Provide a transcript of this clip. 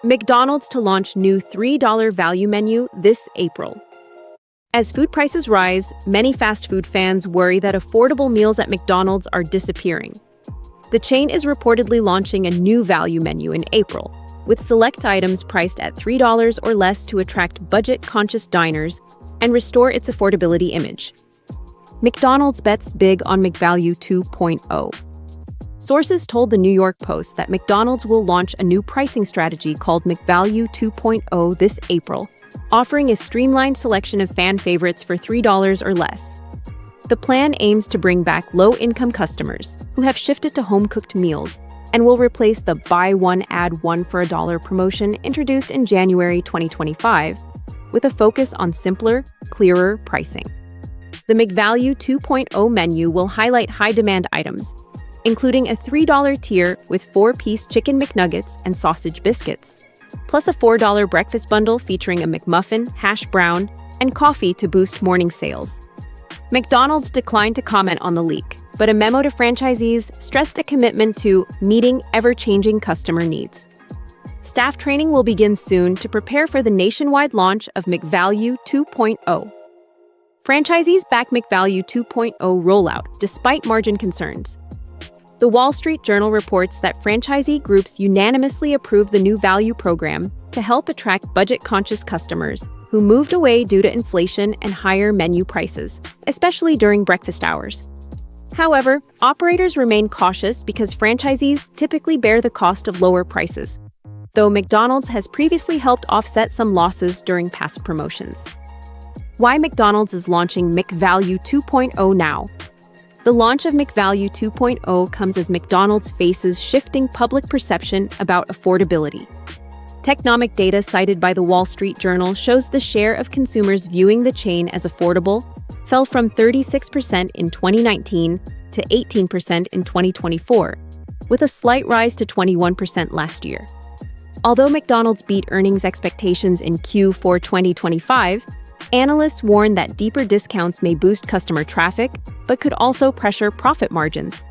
McDonald's to launch new $3 value menu this April. As food prices rise, many fast food fans worry that affordable meals at McDonald's are disappearing. The chain is reportedly launching a new value menu in April, with select items priced at $3 or less to attract budget-conscious diners and restore its affordability image. McDonald's bets big on McValue 2.0. Sources told the New York Post that McDonald's will launch a new pricing strategy called McValue 2.0 this April, offering a streamlined selection of fan favorites for $3 or less. The plan aims to bring back low-income customers who have shifted to home-cooked meals and will replace the buy one, add one for $1 promotion introduced in January 2025, with a focus on simpler, clearer pricing. The McValue 2.0 menu will highlight high-demand items, including a $3 tier with 4-piece chicken McNuggets and sausage biscuits, plus a $4 breakfast bundle featuring a McMuffin, hash brown, and coffee to boost morning sales. McDonald's declined to comment on the leak, but a memo to franchisees stressed a commitment to meeting ever-changing customer needs. Staff training will begin soon to prepare for the nationwide launch of McValue 2.0. Franchisees back McValue 2.0 rollout despite margin concerns. The Wall Street Journal reports that franchisee groups unanimously approved the new value program to help attract budget-conscious customers who moved away due to inflation and higher menu prices, especially during breakfast hours. However, operators remain cautious because franchisees typically bear the cost of lower prices, though McDonald's has previously helped offset some losses during past promotions. Why McDonald's is launching McValue 2.0 now? The launch of McValue 2.0 comes as McDonald's faces shifting public perception about affordability. Technomic data cited by the Wall Street Journal shows the share of consumers viewing the chain as affordable fell from 36% in 2019 to 18% in 2024, with a slight rise to 21% last year. Although McDonald's beat earnings expectations in Q4 2025, analysts warn that deeper discounts may boost customer traffic, but could also pressure profit margins.